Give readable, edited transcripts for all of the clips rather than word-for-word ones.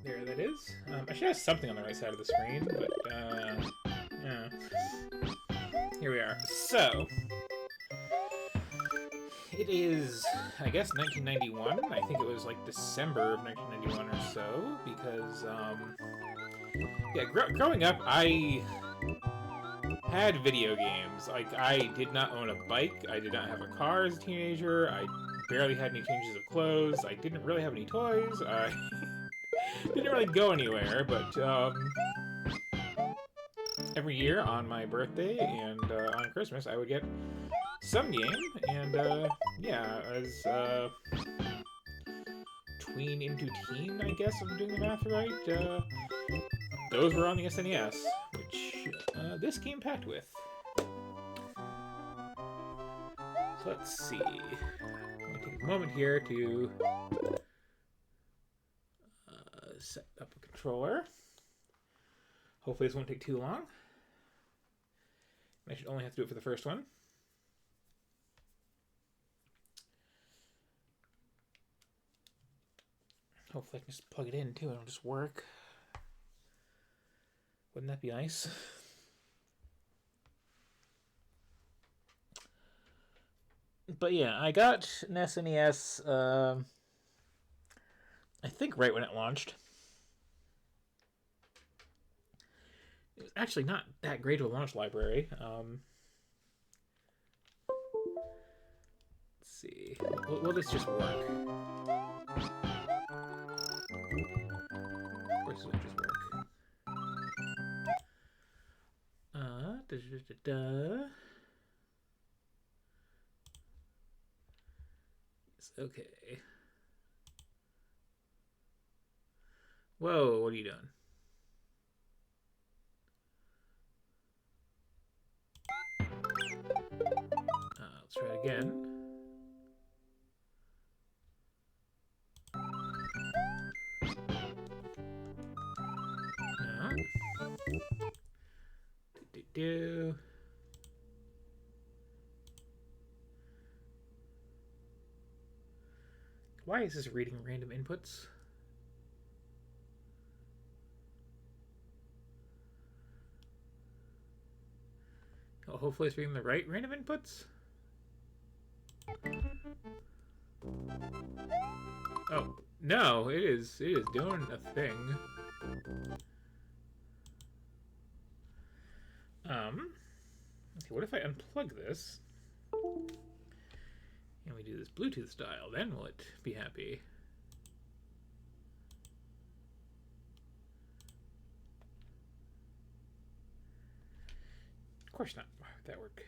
There that is. I should have something on the right side of the screen, but, yeah. Here we are. So, it is, I guess, 1991. I think it was like December of 1991 or so, because, yeah, growing up, I had video games. Like, I did not own a bike, I did not have a car as a teenager, I barely had any changes of clothes, I didn't really have any toys, I didn't really go anywhere, but, every year on my birthday and on Christmas, I would get some game, and yeah, as tween into teen, I guess, if I'm doing the math right, those were on the SNES, which this game packed with. So let's see. I'm going to take a moment here to set up a controller. Hopefully this won't take too long. I should only have to do it for the first one. Hopefully I can just plug it in too and it'll just work. Wouldn't that be nice? But yeah, I got an SNES, I think right when it launched. It was actually not that great of a launch library. Let's see. Will this just work? Of course, this will just work. It's okay. Whoa, what are you doing? Let's try it again. No. Why is this reading random inputs? Oh, hopefully it's reading the right random inputs. Oh, no, it is doing a thing. Okay, what if I unplug this? And we do this Bluetooth style, then will it be happy? Of course not. Why would that work?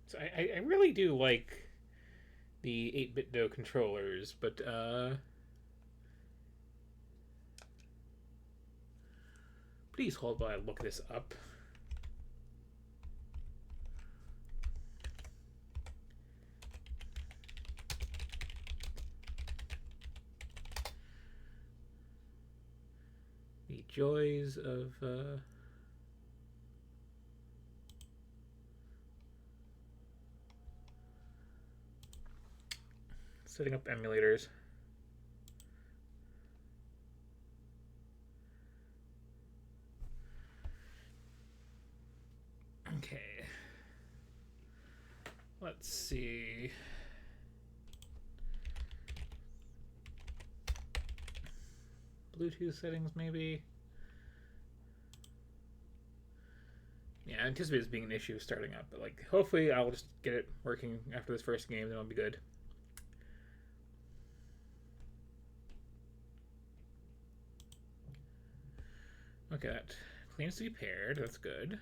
So I really do like the 8BitDo controllers, but please hold while I look this up. The joys of setting up emulators. Okay. Let's see. Bluetooth settings, maybe? Yeah, I anticipate this being an issue starting up, but like, hopefully I'll just get it working after this first game, then it'll be good. Okay, that claims to be paired, that's good.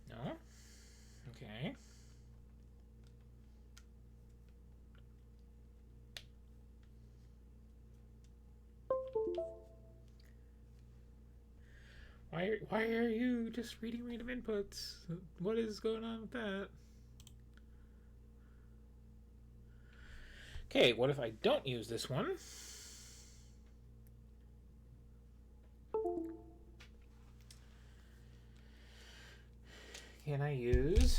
No? Okay. Why are you just reading random inputs? What is going on with that? Okay, what if I don't use this one? can I use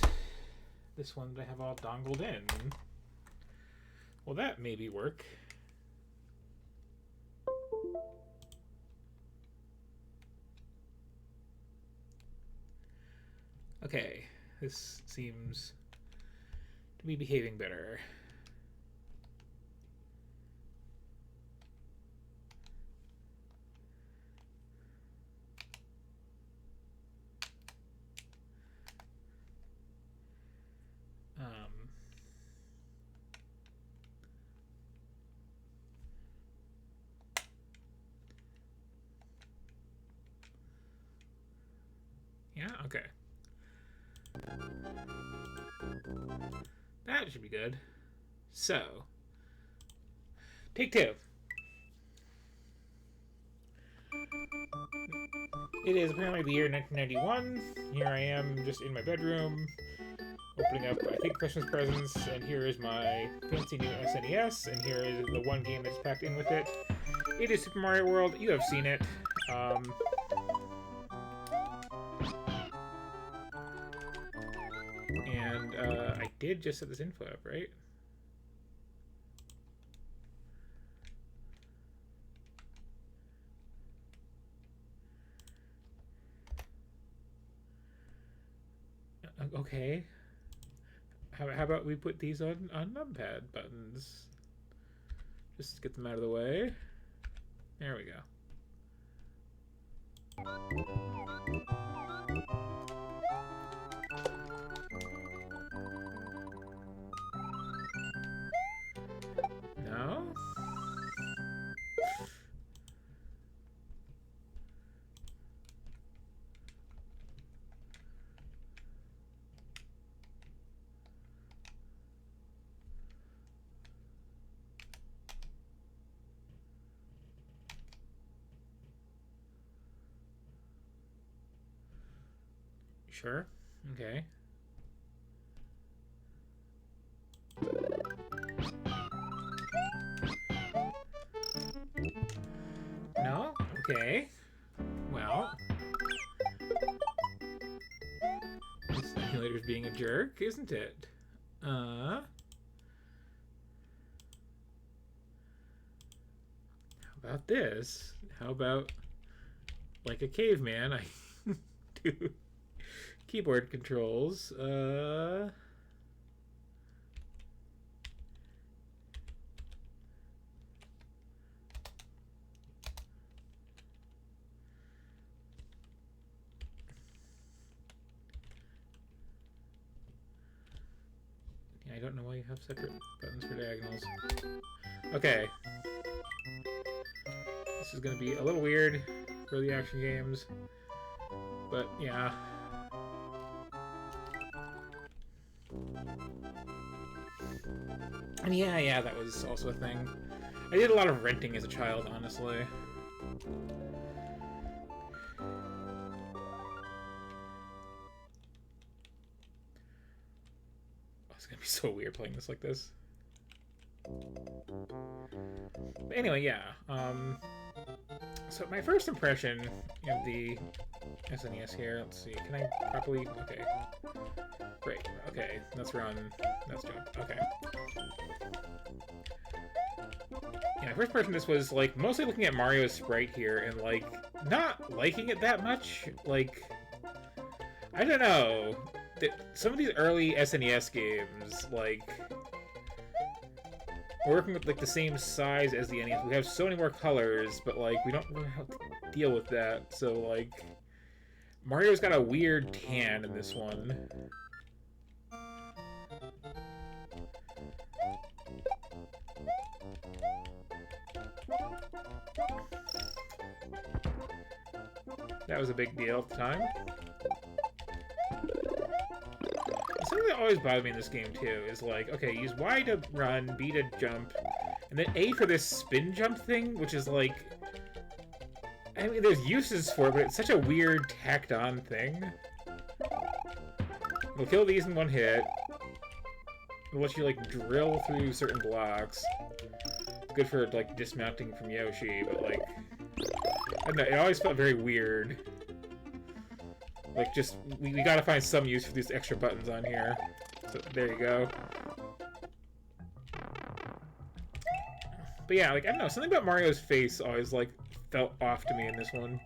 this one that I have all dongled in? Well, that maybe work. Okay, this seems to be behaving better. Yeah, okay. That should be good. So, take two. It is apparently the year 1991. Here I am, just in my bedroom, opening up, I think, Christmas presents, and here is my fancy new SNES, and here is the one game that's packed in with it. It is Super Mario World. You have seen it. I did just set this info up, right? Okay. How about we put these on numpad buttons? Just to get them out of the way. There we go. No? Sure. Okay. No? Okay. Well. This emulator's being a jerk, isn't it? How about this? How about, like a caveman, I do keyboard controls. Yeah, I don't know why you have separate buttons for diagonals. Okay. This is gonna be a little weird for the action games, but yeah. And yeah, that was also a thing. I did a lot of renting as a child, honestly. Oh, it's gonna be so weird playing this like this. But anyway, yeah. So my first impression of the SNES here, let's see, can I properly, okay. Great, okay, let's run, let's jump, okay. Yeah, my first impression of this was, like, mostly looking at Mario's sprite here and, like, not liking it that much. Like, I don't know. Some of these early SNES games, like, we're working with, like, the same size as the NES. We have so many more colors, but, like, we don't really have to deal with that. So, like, Mario's got a weird tan in this one. That was a big deal at the time. Something that always bothered me in this game, too, is like, okay, use Y to run, B to jump, and then A for this spin jump thing, which is like... I mean, there's uses for it, but it's such a weird, tacked-on thing. We'll kill these in one hit. It'll let you, like, drill through certain blocks. It's good for, like, dismounting from Yoshi, but, like... I don't know, it always felt very weird. Like, just, we gotta find some use for these extra buttons on here. So, there you go. But yeah, like, I don't know, something about Mario's face always, like, felt off to me in this one.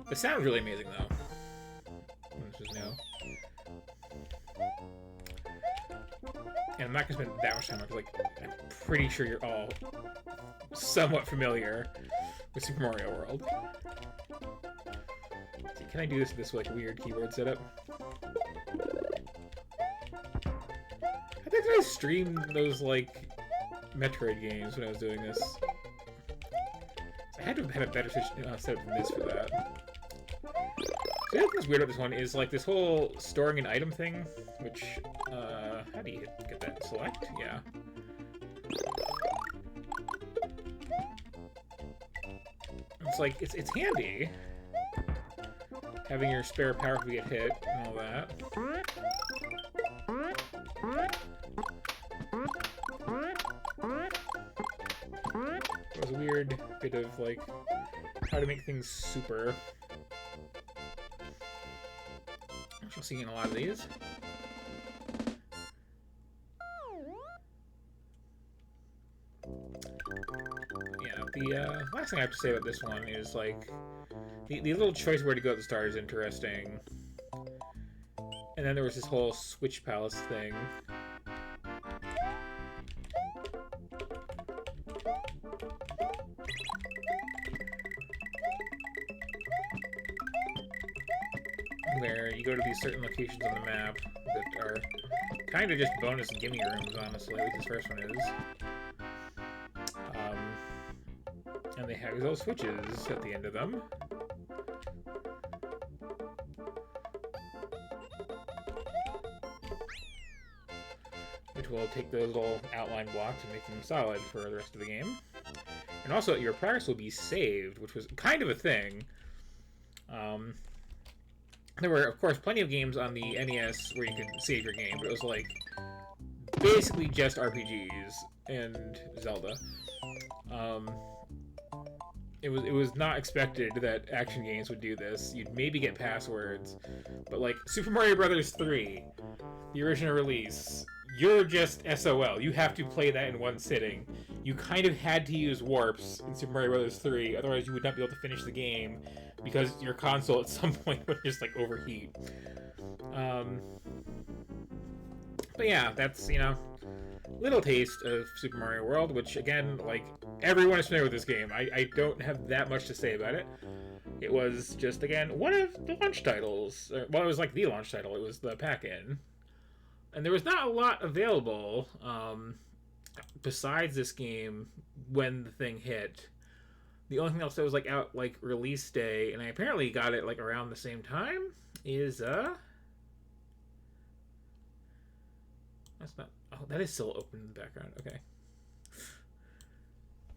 The sound's really amazing, though. Let's just know. And I'm not gonna spend that much time on it, like, I'm pretty sure you're all somewhat familiar with Super Mario World. See, can I do this with this, like, weird keyboard setup? I think I streamed those, like, Metroid games when I was doing this. I had to have had a better setup than this for that. The other thing that's weird about this one is, like, this whole storing an item thing, which, how do you get that? Select? Yeah. It's like, it's handy, having your spare power if you get hit, and all that. It was a weird bit of, like, how to make things super. You'll see in a lot of these. Yeah, the last thing I have to say about this one is, like, the little choice where to go at the start is interesting. And then there was this whole Switch Palace thing. Where you go to these certain locations on the map that are kind of just bonus gimme rooms, honestly, like this first one is. And they have these little switches at the end of them. Which will take those little outline blocks and make them solid for the rest of the game. And also, your progress will be saved, which was kind of a thing. There were, of course, plenty of games on the NES where you could save your game, but it was, like, basically just RPGs and Zelda. It was not expected that action games would do this. You'd maybe get passwords, but, like, Super Mario Bros. 3, the original release, you're just SOL. You have to play that in one sitting. You kind of had to use warps in Super Mario Bros. 3, otherwise you would not be able to finish the game, because your console at some point would just, like, overheat. But yeah, that's, you know, little taste of Super Mario World, which, again, like, everyone is familiar with this game. I don't have that much to say about it. It was just, again, one of the launch titles. Well, it was, like, the launch title. It was the pack-in. And there was not a lot available, besides this game, when the thing hit. The only thing else that was, like, out, like, release day, and I apparently got it, like, around the same time, is, that's not... Oh, that is still open in the background. Okay.